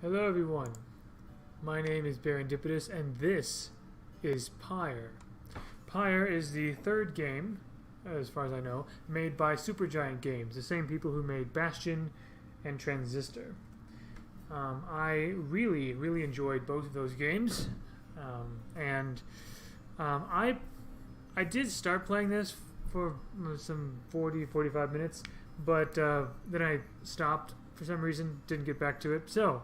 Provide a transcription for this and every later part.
Hello everyone, my name is Barendipitous and this is Pyre. Pyre is the third game, as far as I know, made by Supergiant Games, the same people who made Bastion and Transistor. I really enjoyed both of those games, I did start playing this for some 40-45 minutes, but then I stopped for some reason, didn't get back to it. So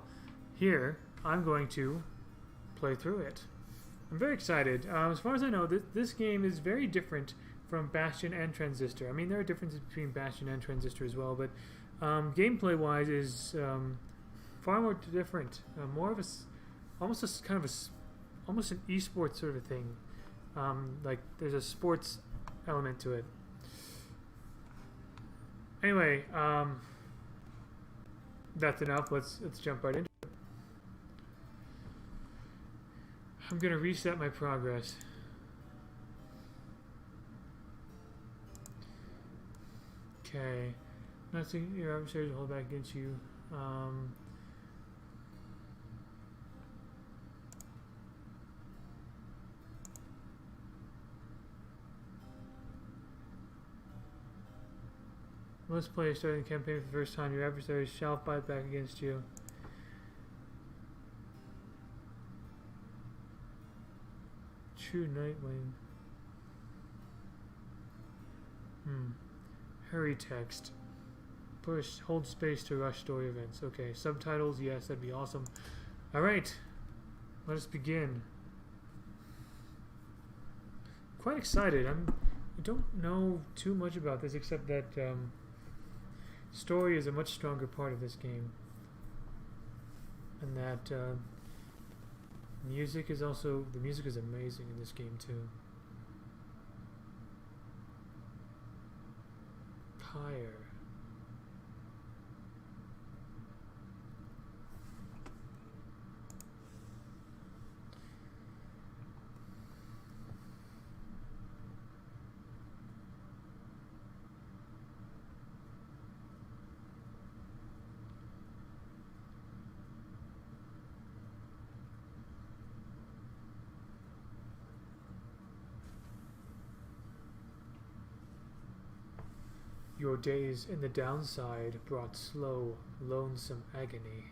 here I'm going to play through it. I'm very excited. As far as I know, this game is very different from Bastion and Transistor. I mean, there are differences between Bastion and Transistor as well, but gameplay-wise is far more different. More of almost an esports sort of thing. Like there's a sports element to it. Anyway, that's enough. Let's jump right into it. I'm gonna reset my progress. Okay. Nothing your adversaries will hold back against you. Most players starting the campaign for the first time, your adversaries shall fight back against you. True Nightwing. Hurry text. Push, hold space to rush story events. Okay, subtitles, yes, that'd be awesome. Alright, let us begin. Quite excited. I don't know too much about this except that story is a much stronger part of this game, and that music is amazing in this game too. Pyre. Your days in the downside brought slow, lonesome agony.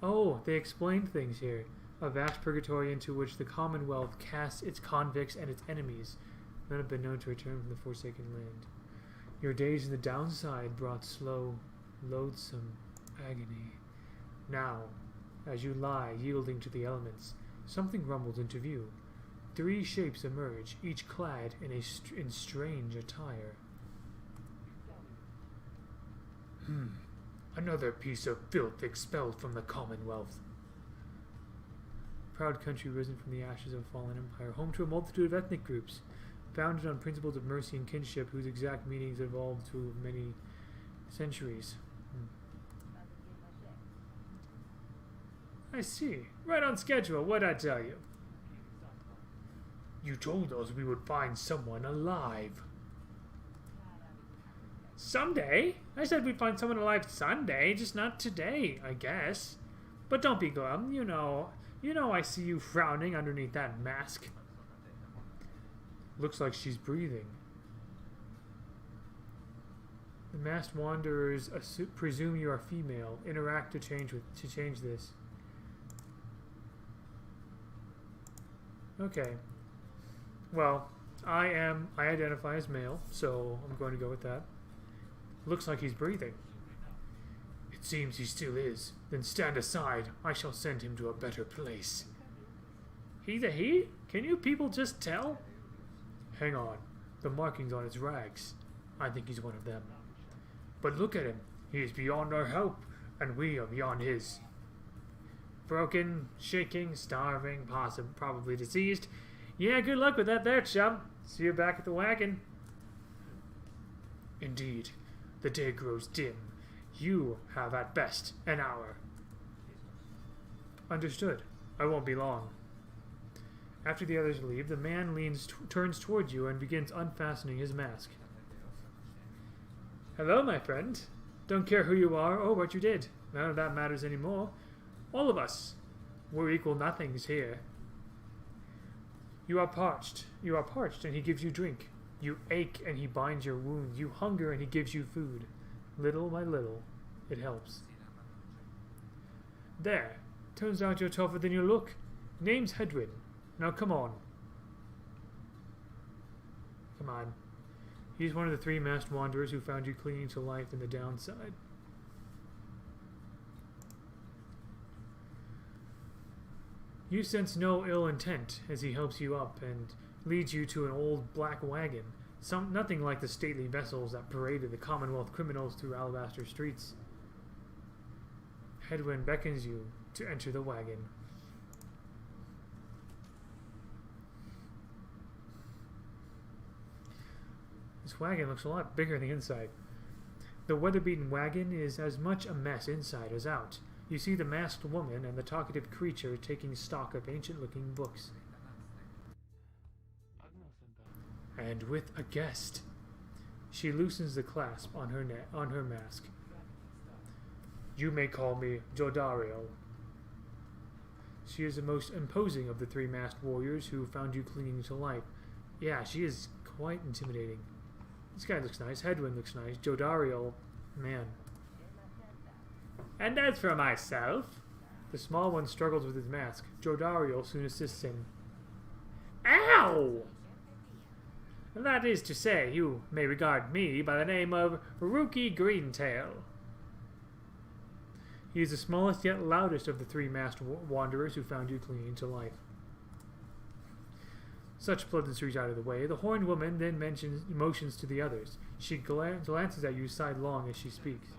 Oh, they explained things here. A vast purgatory into which the Commonwealth casts its convicts and its enemies. None have been known to return from the Forsaken Land. Your days in the downside brought slow, loathsome agony. Now, as you lie yielding to the elements, something rumbles into view. 3 shapes emerge, each clad in strange attire. Another piece of filth expelled from the Commonwealth. Proud country risen from the ashes of a fallen empire, home to a multitude of ethnic groups, founded on principles of mercy and kinship, whose exact meanings evolved through many centuries. I see. Right on schedule, what'd I tell you? You told us we would find someone alive. Someday? I said we'd find someone alive Sunday, just not today, I guess. But don't be glum, you know I see you frowning underneath that mask. Looks like she's breathing. The masked wanderers presume you are female. Interact to change this. Okay. Well, I identify as male, so I'm going to go with that. Looks like he's breathing. It seems he still is. Then stand aside. I shall send him to a better place. He's a he? Can you people just tell? Hang on. The markings on his rags. I think he's one of them. But look at him. He is beyond our help, and we are beyond his. Broken, shaking, starving, probably deceased. Yeah, good luck with that there, chum. See you back at the wagon. Indeed. The day grows dim. You have at best an hour. Understood. I won't be long. After the others leave, the man turns towards you and begins unfastening his mask. Hello, my friend. Don't care who you are or what you did. None of that matters anymore. All of us. We're equal nothings here. You are parched. You are parched, and he gives you drink. You ache, and he binds your wounds. You hunger, and he gives you food. Little by little, it helps. There. Turns out you're tougher than you look. Name's Hedwyn. Now come on. Come on. He's one of the 3 masked wanderers who found you clinging to life in the downside. You sense no ill intent as he helps you up and leads you to an old black wagon, nothing like the stately vessels that paraded the Commonwealth criminals through alabaster streets. Hedwyn beckons you to enter the wagon. This wagon looks a lot bigger on the inside. The weather-beaten wagon is as much a mess inside as out. You see the masked woman and the talkative creature taking stock of ancient-looking books. And with a guest. She loosens the clasp on her mask. You may call me Jodario. She is the most imposing of the 3 masked warriors who found you clinging to life. Yeah, she is quite intimidating. This guy looks nice. Hedwyn looks nice. Jodario, man. And as for myself, the small one struggles with his mask. Jodario soon assists him. Ow! That is to say, you may regard me by the name of Rookie Greentail. He is the smallest yet loudest of the 3 masked wanderers who found you clinging to life. Such pleasantries out of the way, the horned woman then motions to the others. She glances at you sidelong as she speaks.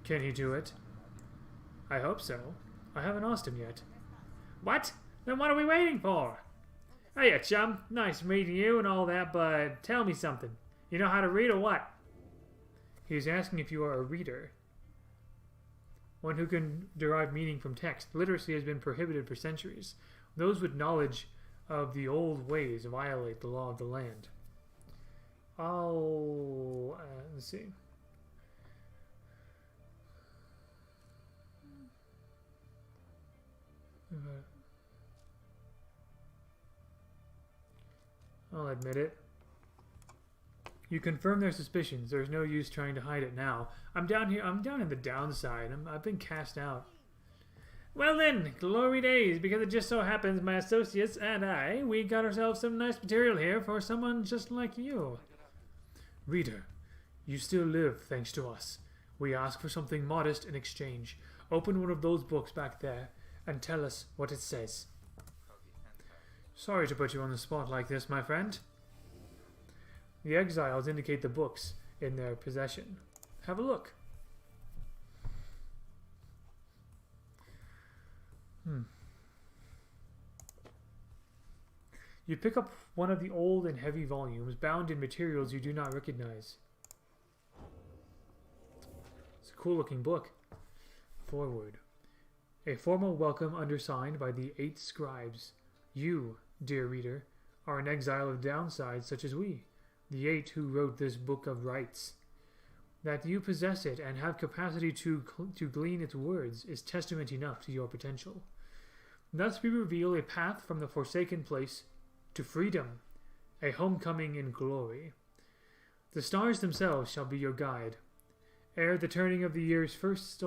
Can he do it? I hope so. I haven't asked him yet. What? Then what are we waiting for? Hey, chum. Nice meeting you and all that, but tell me something. You know how to read or what? He is asking if you are a reader. One who can derive meaning from text. Literacy has been prohibited for centuries. Those with knowledge of the old ways violate the law of the land. Let's see. I'll admit it. You confirm their suspicions. There's no use trying to hide it now. I'm down here. I'm down in the downside. I've been cast out. Well then, glory days, because it just so happens my associates and we got ourselves some nice material here for someone just like you. Reader, you still live thanks to us. We ask for something modest in exchange. Open one of those books back there and tell us what it says. Sorry to put you on the spot like this, my friend. The exiles indicate the books in their possession. Have a look. You pick up one of the old and heavy volumes bound in materials you do not recognize. It's a cool looking book. Forward. A formal welcome undersigned by the 8 scribes. You, dear reader, are an exile of downside such as we, the 8 who wrote this book of rights. That you possess it and have capacity to glean its words is testament enough to your potential. Thus we reveal a path from the forsaken place to freedom, a homecoming in glory. The stars themselves shall be your guide. Ere the turning of the year's first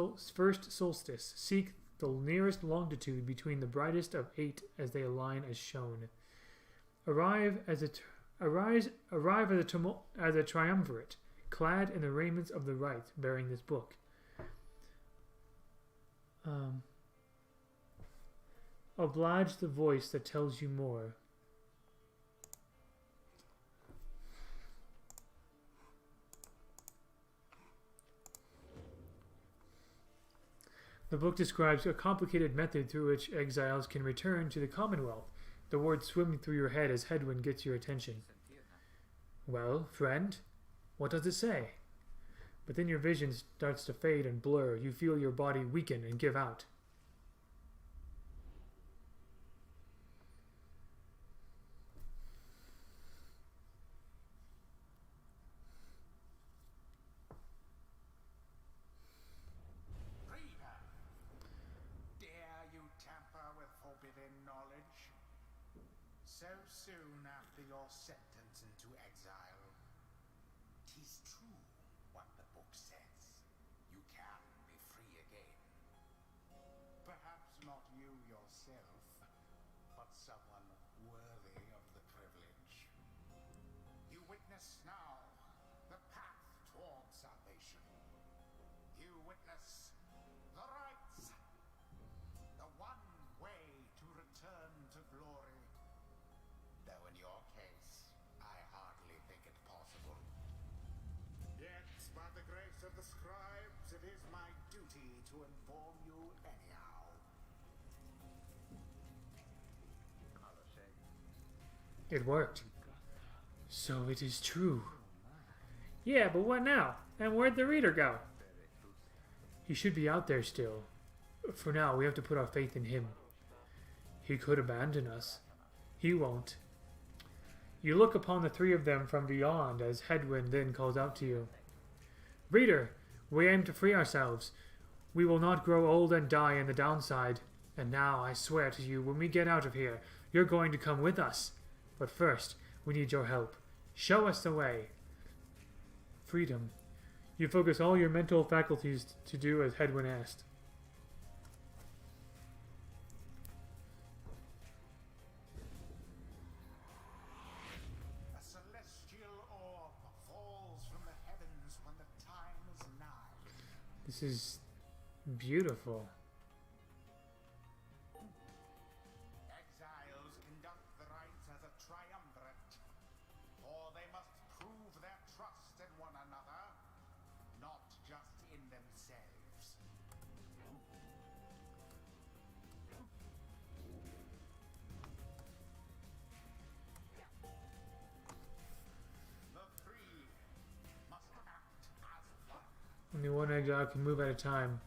solstice, seek the nearest longitude between the brightest of 8 as they align as shown. Arrive as a triumvirate, clad in the raiments of the right, bearing this book. Oblige the voice that tells you more. The book describes a complicated method through which exiles can return to the Commonwealth. The words swim through your head as Hedwyn gets your attention. Well, friend, what does it say? But then your vision starts to fade and blur. You feel your body weaken and give out. within knowledge. So soon after your sentence into exile. 'Tis true what the book says. You can be free again. Perhaps not you yourself, but someone worthy of the privilege. You witness now the path towards salvation. You witness the rights, the one way to return to glory. Though in your case, I hardly think it possible. Yet, by the grace of the scribes, it is my duty to inform you anyhow. It worked. So it is true. Yeah, but what now? And where'd the reader go? He should be out there still. For now, we have to put our faith in him. He could abandon us. He won't. You look upon the three of them from beyond as Headwind then calls out to you. Reader, we aim to free ourselves. We will not grow old and die in the downside. And now, I swear to you, when we get out of here, you're going to come with us. But first, we need your help. Show us the way. Freedom. You focus all your mental faculties to do as Headwind asked. A celestial orb falls from the heavens when the time is nigh. This is beautiful. Exiles conduct the rites as a triumvirate, for they must prove their trust in one another, not just in themselves. The three must act as one. Only one exile can move at a time.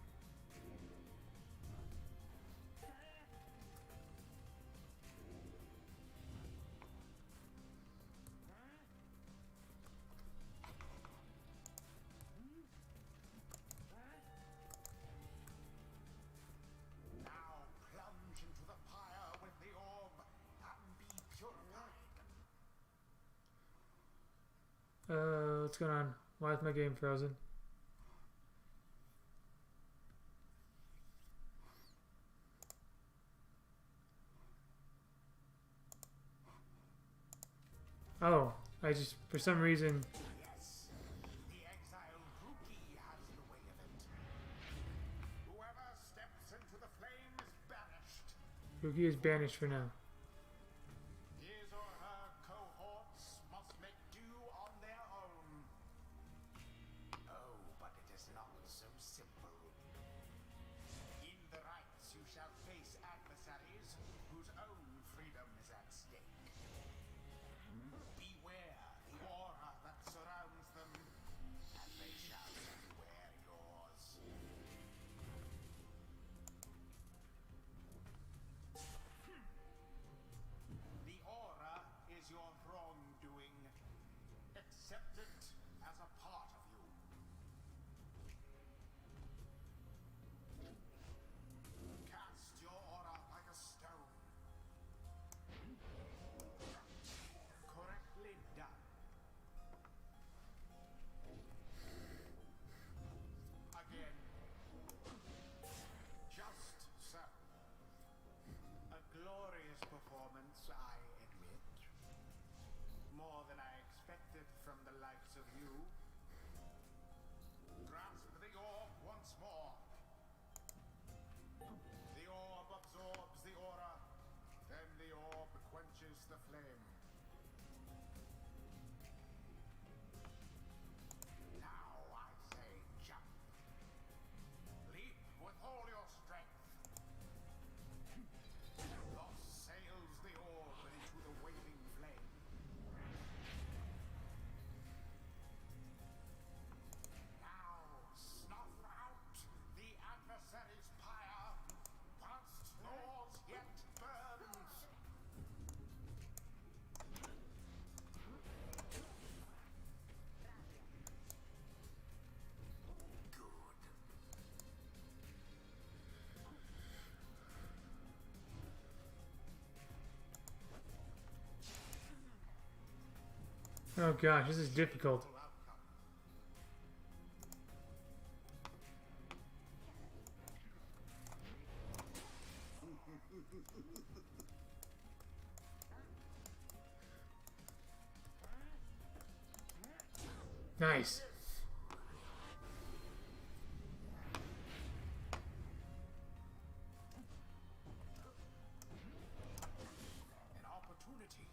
Now plunge into the pyre with the orb and be purified. What's going on? Why is my game frozen? Oh, I just, for some reason, Yes, the exile Rookie has the way of it. Whoever steps into the flame is banished. Yuki is banished for now. His or her cohorts must make do on their own. Oh, but it is not so simple. In the rites you shall face adversaries whose own freedom is at stake. Beware the aura that surrounds them, and they shall beware yours. The aura is your wrongdoing. Accept it as a part of you. Cast your aura like a stone. Correctly done. Again. Just so. A glorious performance, I admit. More than I expected from the likes of you. Grasp the orb once more. The orb absorbs the aura, then the orb quenches the flame. Now I say jump. Leap with all your strength. Thus sails the orb into the waving flame. Oh gosh, this is difficult. Nice. An opportunity.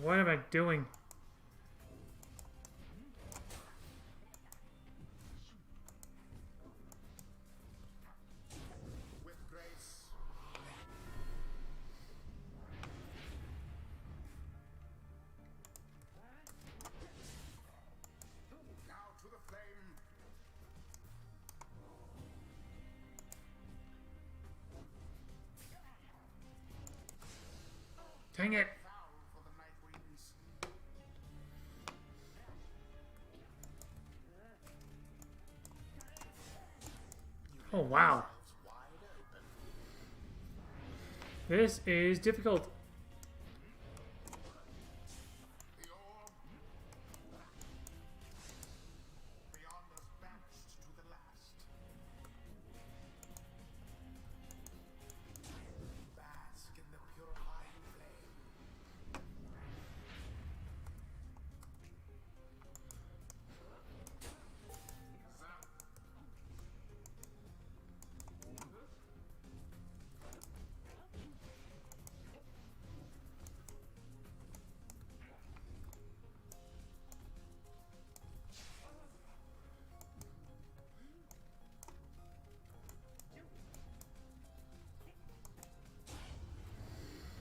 What am I doing? With grace. Now to the flame. Dang it. Foul for the night winds. Oh wow. Wide open. This is difficult. The orb. Beyond us banished to the last. Bask in the purifying flame.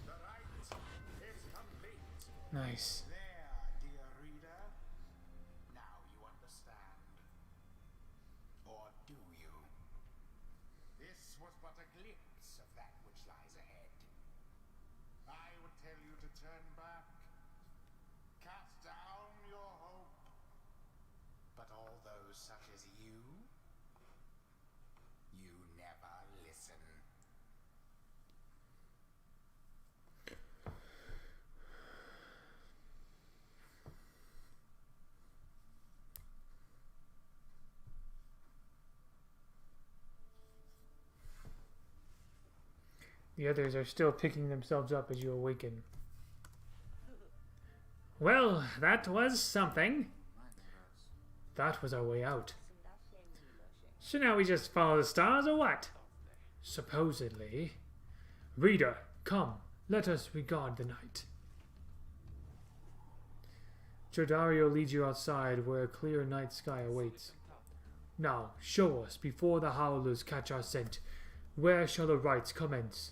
The rite is complete. Nice. There, dear reader. Now you understand. Or do you? This was but a glimpse of that which lies ahead. I would tell you to turn back. Cast down your hope. But all those such as you never listen. The others are still picking themselves up as you awaken. Well, that was something. That was our way out. So now we just follow the stars, or what? Supposedly. Reader, come, let us regard the night. Jordario leads you outside where a clear night sky awaits. Now, show us, before the howlers catch our scent, where shall the rites commence?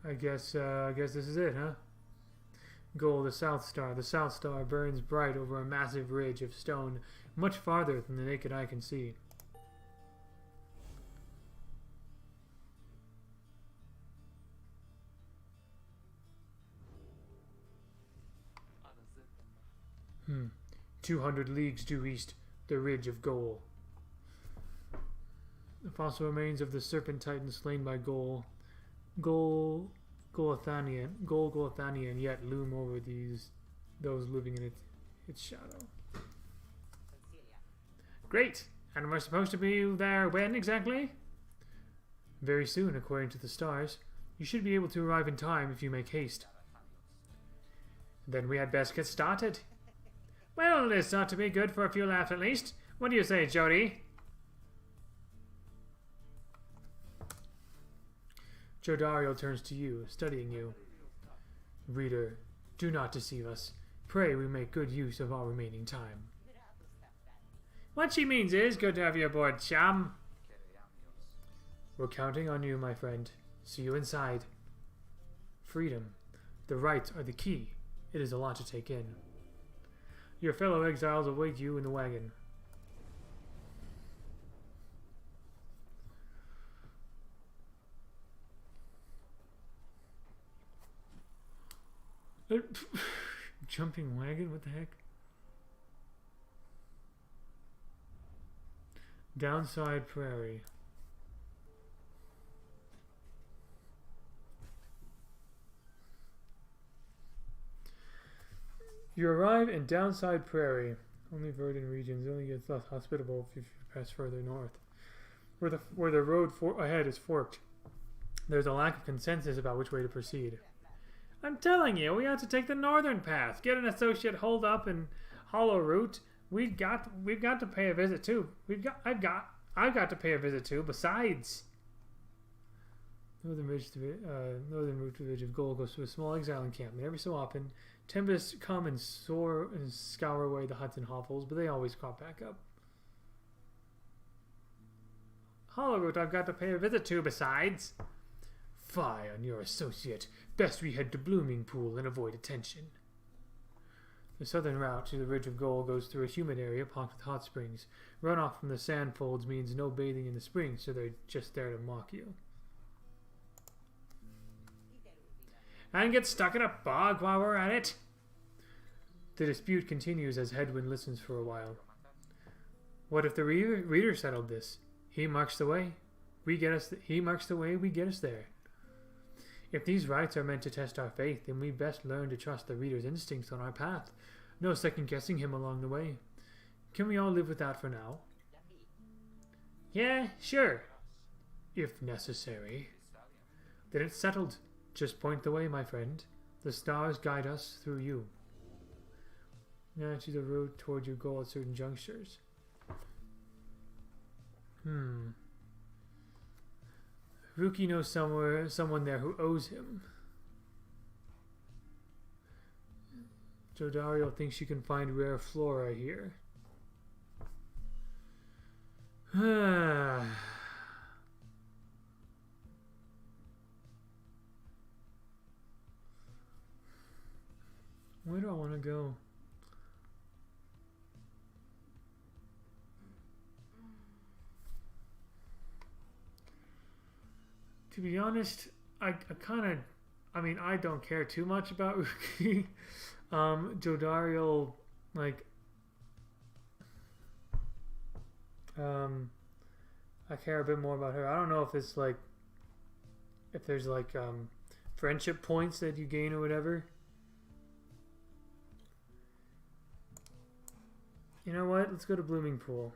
I guess this is it, huh? Goal, the South Star. The South Star burns bright over a massive ridge of stone, much farther than the naked eye can see. Ah, that's it. 200 leagues due east, the ridge of Goal. The fossil remains of the serpent titan slain by Golathanian yet loom over those living in its shadow. Great! And we're supposed to be there when exactly? Very soon, according to the stars. You should be able to arrive in time if you make haste. Then we had best get started. Well, this ought to be good for a few laughs at least. What do you say, Jody? Jodario turns to you, studying you. Reader, do not deceive us. Pray we make good use of our remaining time. What she means is, good to have you aboard, chum. We're counting on you, my friend. See you inside. Freedom. The rights are the key. It is a lot to take in. Your fellow exiles await you in the wagon. Jumping wagon? What the heck? Downside Prairie. You arrive in Downside Prairie. Only verdant regions. Only gets less hospitable if you pass further north. Where the road ahead is forked. There's a lack of consensus about which way to proceed. I'm telling you, we ought to take the northern path. Get an associate holed up in Hollow Root. We've got to pay a visit too. I've got to pay a visit too. Besides, northern route to the Ridge of Gold goes to a small exile encampment. Every so often, tempests come and scour away the huts and hovels, but they always crop back up. Hollow Root, I've got to pay a visit to. Besides, fie on your associate. Best we head to Blooming Pool and avoid attention. The southern route to the Ridge of Gold goes through a humid area pocked with hot springs. Runoff from the sand folds means no bathing in the springs, so they're just there to mock you. And get stuck in a bog while we're at it. The dispute continues as Hedwyn listens for a while. What if the reader settled this? He marks the way. He marks the way, we get us there. If these rites are meant to test our faith, then we best learn to trust the reader's instincts on our path. No second-guessing him along the way. Can we all live with that for now? Yeah, sure. If necessary. Then it's settled. Just point the way, my friend. The stars guide us through you. Now to the road toward your goal at certain junctures. Ruki knows someone there who owes him. Jodario thinks you can find rare flora here. Where do I want to go? To be honest, I don't care too much about Ruki. Jodario, like, I care a bit more about her. I don't know if it's like, if there's like, friendship points that you gain or whatever. You know what? Let's go to Blooming Pool.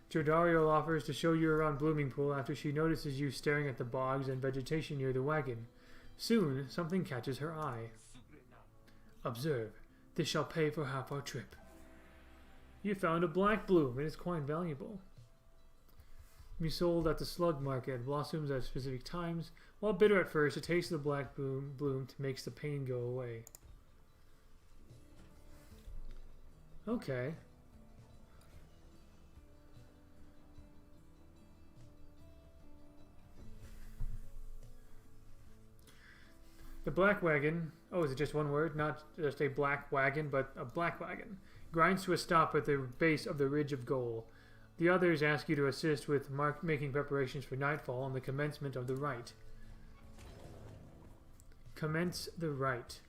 Jodario offers to show you around Blooming Pool after she notices you staring at the bogs and vegetation near the wagon. Soon, something catches her eye. Observe. This shall pay for half our trip. You found a black bloom. It is quite valuable. Be sold at the slug market. Blossoms at specific times. While bitter at first, a taste of the black bloom makes the pain go away. Okay. The black wagon, oh, is it just one word? Not just a black wagon, but a black wagon. Grinds to a stop at the base of the Ridge of Gold. The others ask you to assist with making preparations for nightfall and the commencement of the rite. Commence the rite.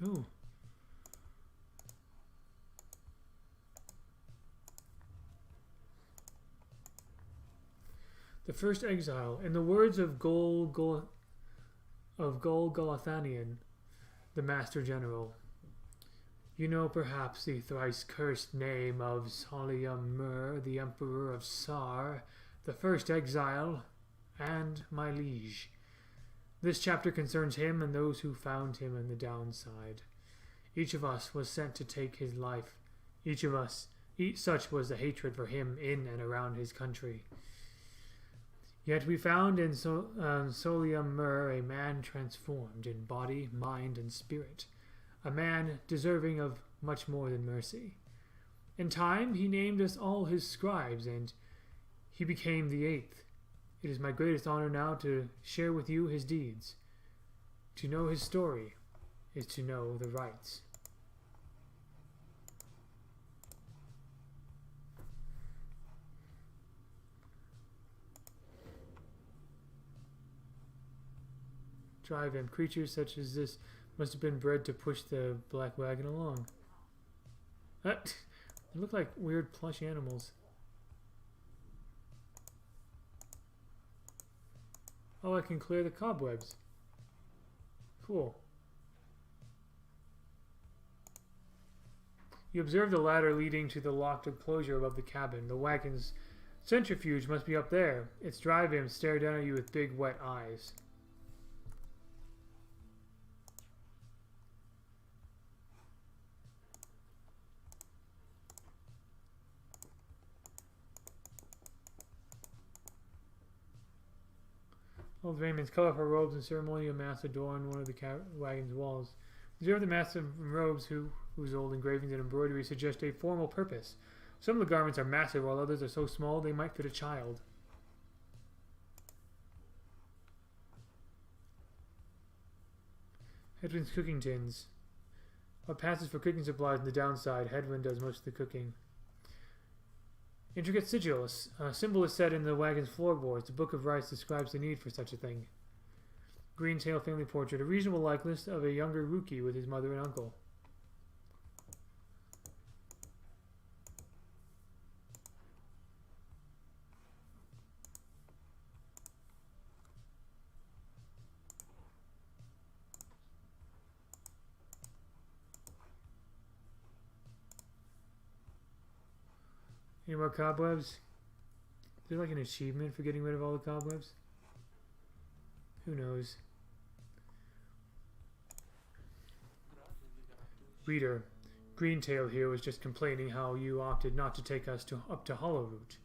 Ooh. The first exile. In the words of Gol Galathanian, the Master General, You know perhaps the thrice cursed name of Soliamur, the Emperor of Sar, the first exile, and my liege. This chapter concerns him and those who found him in the downside. Each of us was sent to take his life. Such was the hatred for him in and around his country. Yet we found in Soliamur a man transformed in body, mind, and spirit, a man deserving of much more than mercy. In time he named us all his scribes, and he became the eighth. It is my greatest honor now to share with you his deeds. To know his story is to know the rights. Drive him. Creatures such as this must have been bred to push the black wagon along. They look like weird plush animals. Oh, I can clear the cobwebs. Cool. You observe the ladder leading to the locked enclosure above the cabin. The wagon's centrifuge must be up there. Its drive him stare down at you with big wet eyes. Old Raymond's colorful robes and ceremonial masks adorn one of the wagon's walls. Observe the massive robes whose old engravings and embroidery suggest a formal purpose. Some of the garments are massive, while others are so small they might fit a child. Hedwin's cooking tins. A passage for cooking supplies on the downside. Hedwin does most of the cooking. Intricate sigil. A symbol is set in the wagon's floorboards. The Book of Rights describes the need for such a thing. Green-tail family portrait. A reasonable likeness of a younger Rookie with his mother and uncle. Any more cobwebs? Is there like an achievement for getting rid of all the cobwebs? Who knows? Reader, Greentail here was just complaining how you opted not to take us up to Hollowroot.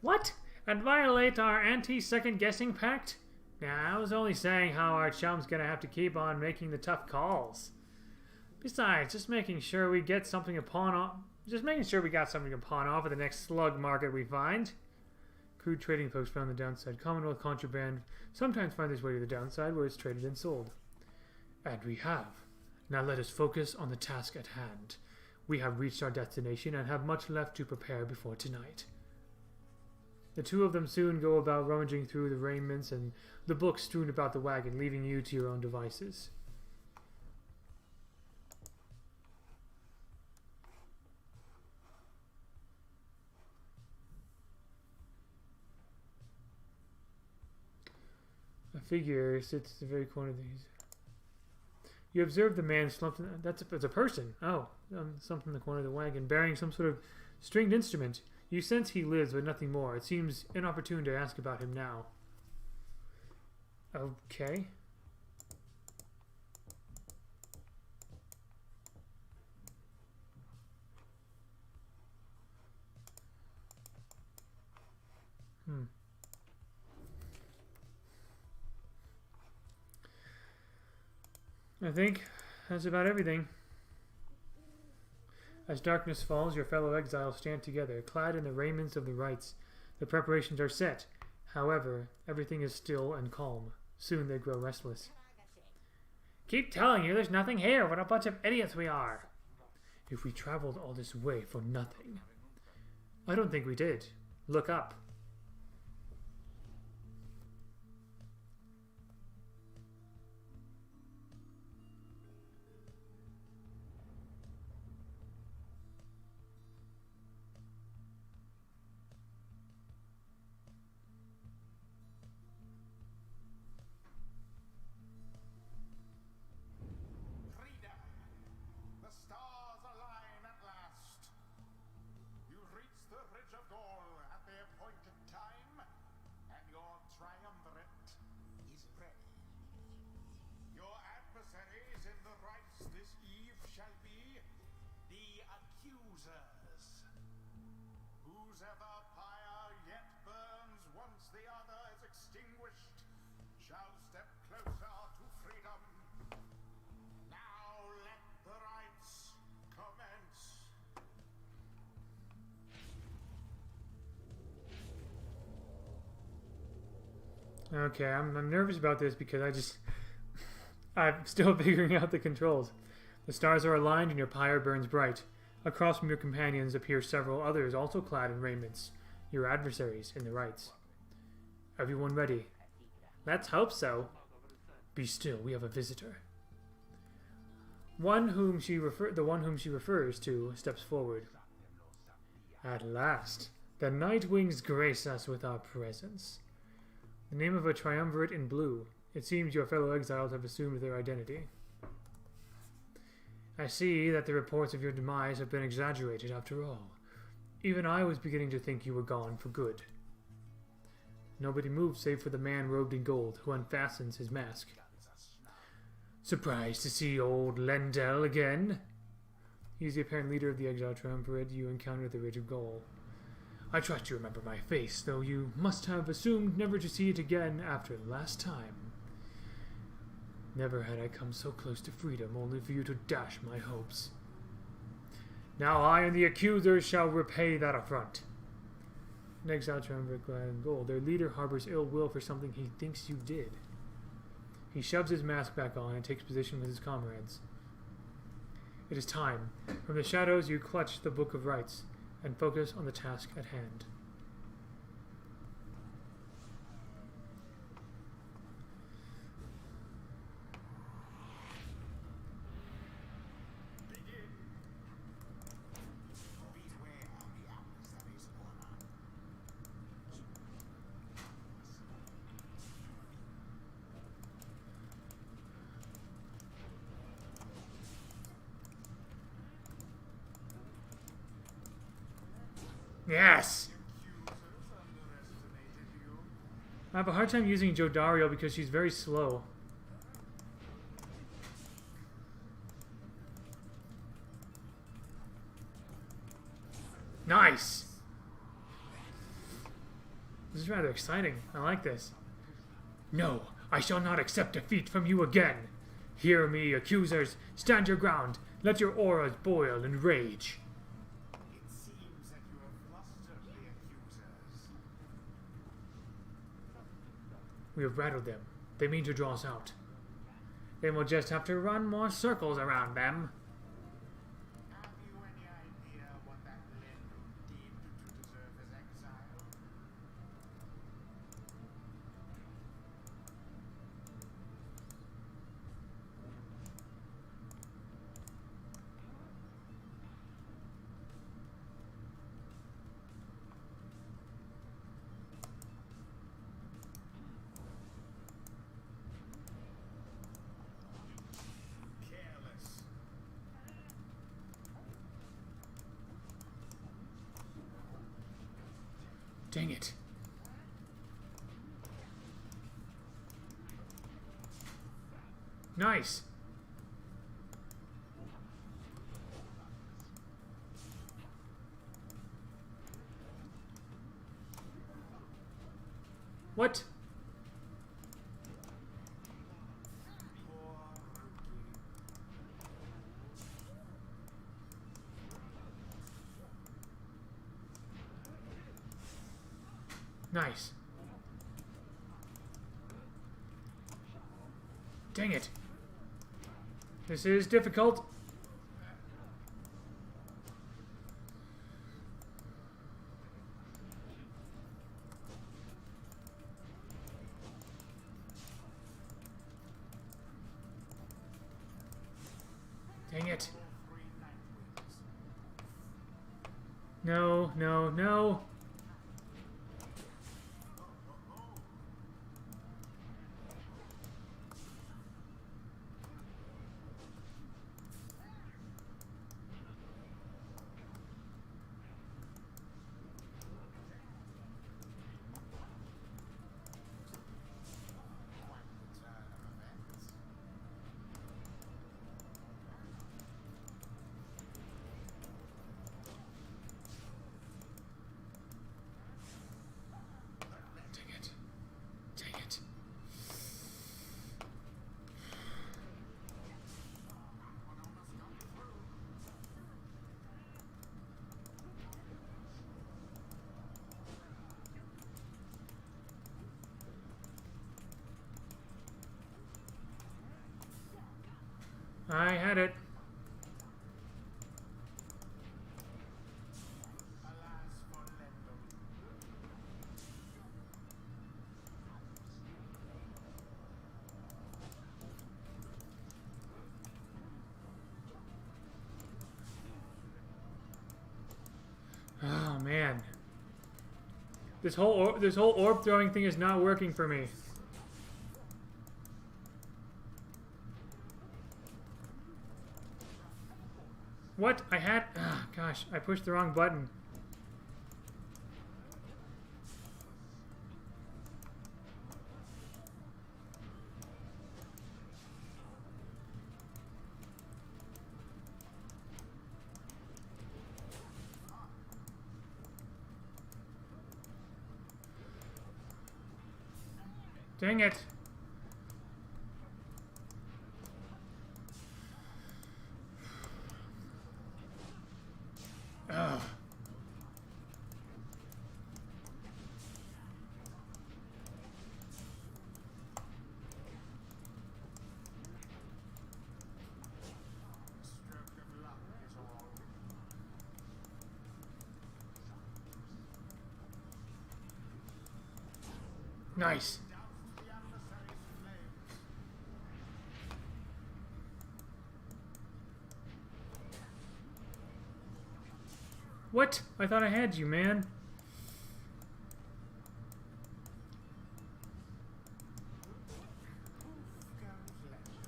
What? And violate our anti-second guessing pact? Nah, I was only saying how our chum's gonna have to keep on making the tough calls. Besides, just making sure we got something to pawn off at the next slug market we find. Crude trading folks found the downside. Commonwealth contraband sometimes find its way to the downside where it's traded and sold. And we have. Now let us focus on the task at hand. We have reached our destination and have much left to prepare before tonight. The two of them soon go about rummaging through the raiments and the books strewn about the wagon, leaving you to your own devices. A figure sits at the very corner of these. You observe the man slumped in... That's a person. Oh, something in the corner of the wagon, bearing some sort of stringed instrument. You sense he lives, but nothing more. It seems inopportune to ask about him now. Okay. I think that's about everything. As darkness falls, your fellow exiles stand together, clad in the raiments of the rites. The preparations are set. However, everything is still and calm. Soon they grow restless. Keep telling you there's nothing here. What a bunch of idiots we are. If we traveled all this way for nothing. I don't think we did. Look up. shall be the accusers. Whose ever pyre yet burns once the other is extinguished shall step closer to freedom. Now let the rites commence. Okay, I'm nervous about this because I'm still figuring out the controls. The stars are aligned and your pyre burns bright. Across from your companions appear several others also clad in raiments, your adversaries in the rites. Everyone ready? Let's hope so. Be still, we have a visitor. The one whom she refers to steps forward. At last, the Night Wings grace us with our presence. The name of a triumvirate in blue. It seems your fellow exiles have assumed their identity. I see that the reports of your demise have been exaggerated after all. Even I was beginning to think you were gone for good. Nobody moved save for the man robed in gold who unfastens his mask. Surprised to see old Lendell again? He's the apparent leader of the exile triumvirate you encountered at the Ridge of Gaul. I trust you remember my face, though you must have assumed never to see it again after last time. Never had I come so close to freedom, only for you to dash my hopes. Now I and the accusers shall repay that affront. An exile triumvirate clad in gold. Their leader harbors ill will for something he thinks you did. He shoves his mask back on and takes position with his comrades. It is time. From the shadows you clutch the Book of Rites and focus on the task at hand. Yes! I have a hard time using Jodario because she's very slow. Nice! This is rather exciting. I like this. No, I shall not accept defeat from you again. Hear me, accusers. Stand your ground. Let your auras boil in rage. We have rattled them. They mean to draw us out. Then we'll just have to run more circles around them. Have you any idea what that Lendell deemed to deserve his exile? Careless. Dang it. Nice. What? Poor rookie. Nice. Dang it. This is difficult. Dang it. No, no, no. I had it. Alas for Lendl. Oh man. This whole orb throwing thing is not working for me. What? I had... Ah, gosh, I pushed the wrong button. Dang it. Ugh. Stroke of luck is all. Nice. Doused the adversary's flames. What? I thought I had you, man. Poof goes Lendl.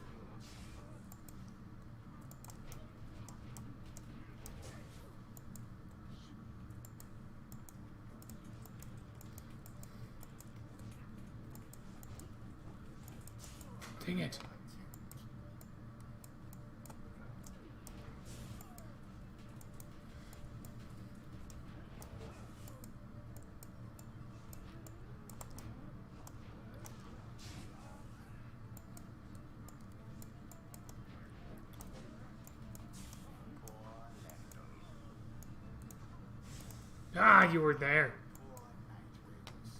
Dang it. Poor Lendl. Ah, you were there. Poor Nightwings.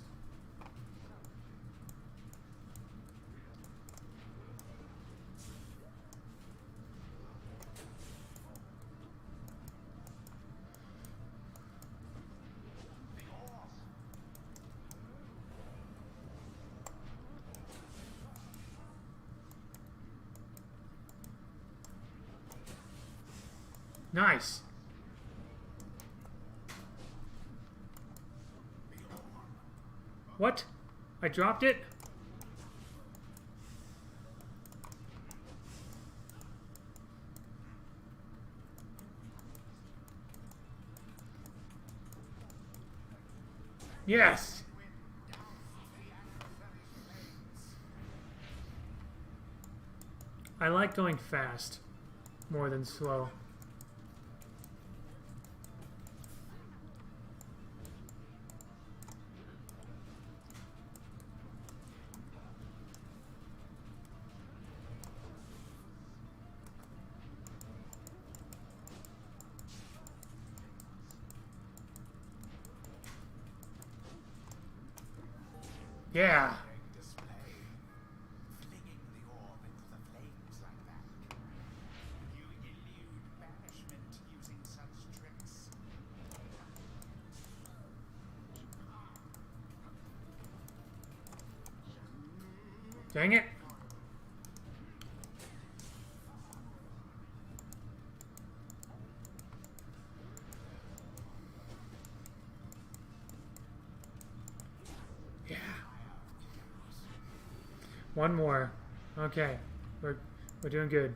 The orb. Nice. What? I dropped it? Yes. I like going fast more than slow. Yeah. Display. Flinging the orb into the flames like that. You elude banishment using such tricks. Dang it. Yeah. One more. Okay. We're doing good.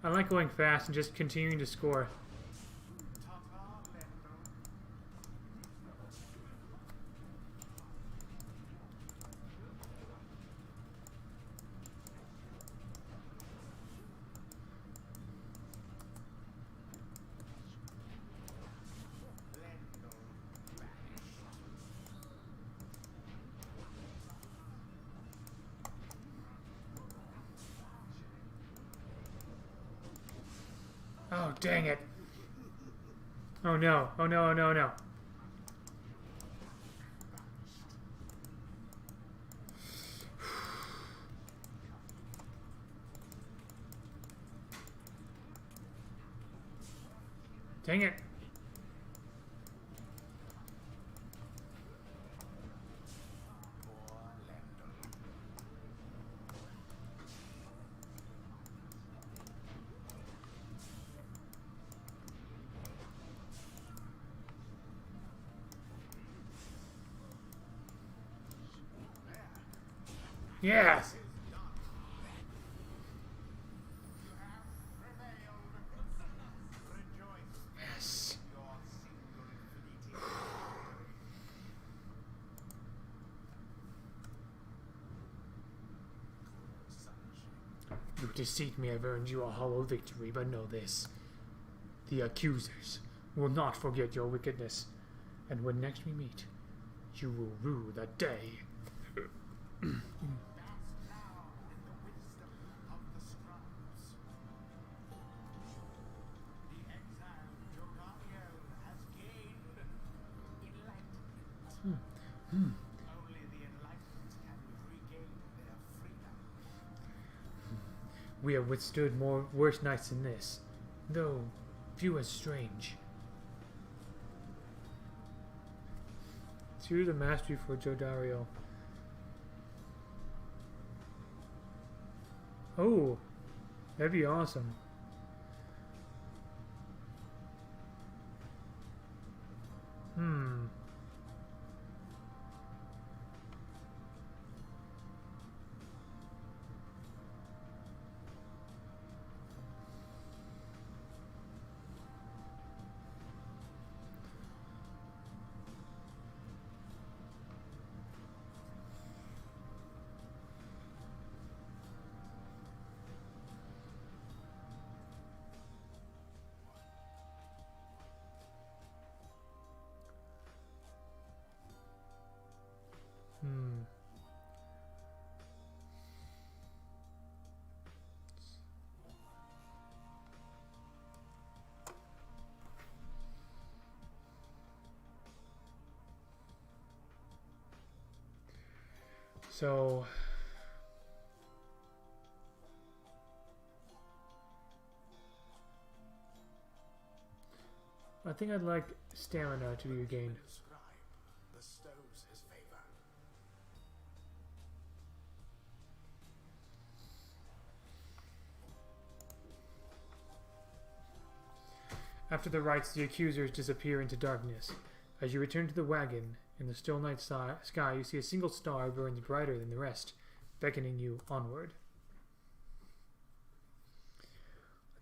I like going fast and just continuing to score. Ta-ta, Lendl. Lendl vanished. Oh, dang it. Oh no. Oh no, oh no, no. Dang it. Poor Lendl. Yes. You have prevailed. Rejoice Yes. in your single fleeting victory. You deceit me, I've earned you a hollow victory, but know this. The accusers will not forget your wickedness, and when next we meet, you will rue that day. Bask now in the wisdom of the scribes. The exiled Jogario has gained enlightenment. Only the enlightened can regain their freedom. We have withstood worse nights than this, though few as strange. To the mastery for Jodario. Oh, that'd be awesome. So I think I'd like stamina to be regained. The scribe bestows his favor. After the rites, the accusers disappear into darkness. As you return to the wagon, in the still night sky, you see a single star burns brighter than the rest, beckoning you onward. I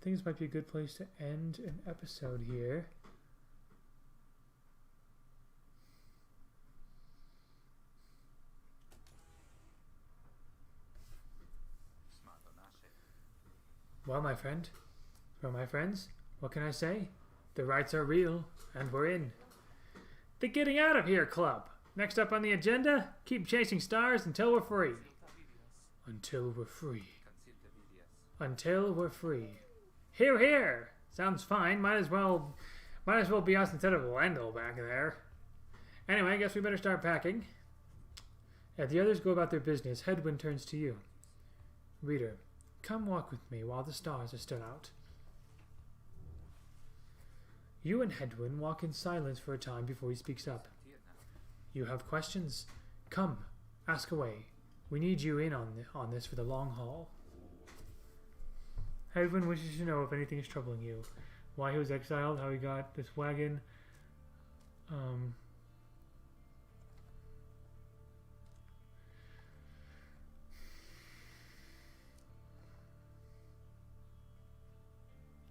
think this might be a good place to end an episode here. Well, my friend, or my friends, what can I say? The rights are real, and we're in. The Getting Out of Here Club. Next up on the agenda, keep chasing stars until we're free. Until we're free. Until we're free. Hear, hear! Sounds fine. Might as well be us instead of Lendl back there. Anyway, I guess we better start packing. As the others go about their business, Hedwyn turns to you. Reader, come walk with me while the stars are still out. You and Hedwyn walk in silence for a time before he speaks up. You have questions? Come, ask away. We need you in on this for the long haul. Hedwyn wishes to know if anything is troubling you. Why he was exiled, how he got this wagon.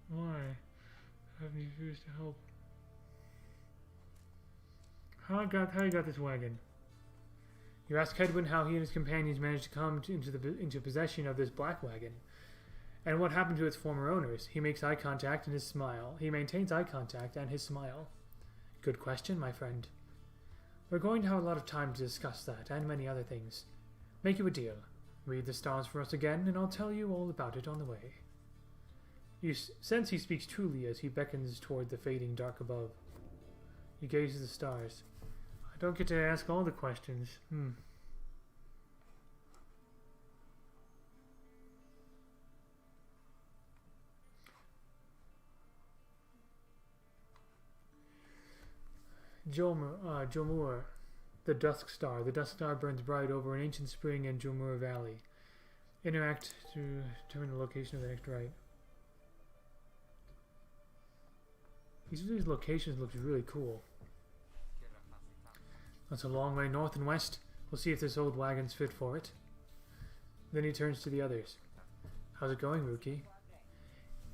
Why have you refused to help? How he got this wagon? You ask Hedwyn how he and his companions managed to come into possession of this black wagon, and what happened to its former owners. He makes eye contact and his smile. He maintains eye contact and his smile. Good question, my friend. We're going to have a lot of time to discuss that and many other things. Make you a deal. Read the stars for us again, and I'll tell you all about it on the way. You sense he speaks truly as he beckons toward the fading dark above. He gazes at the stars. I don't get to ask all the questions. Jomur, the Dusk Star. The Dusk Star burns bright over an ancient spring in Jomur Valley. Interact to determine the location of the next right. Each of these locations looks really cool. That's a long way north and west. We'll see if this old wagon's fit for it. Then he turns to the others. How's it going, Rookie?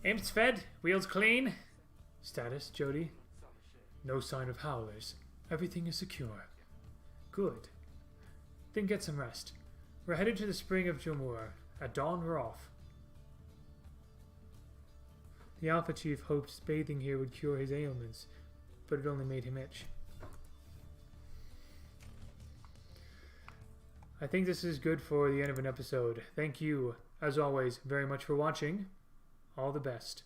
Imps fed, wheels clean. Status, Jody? No sign of howlers. Everything is secure. Good. Then get some rest. We're headed to the spring of Jomur. At dawn, we're off. The Alpha Chief hoped bathing here would cure his ailments, but it only made him itch. I think this is good for the end of an episode. Thank you, as always, very much for watching. All the best.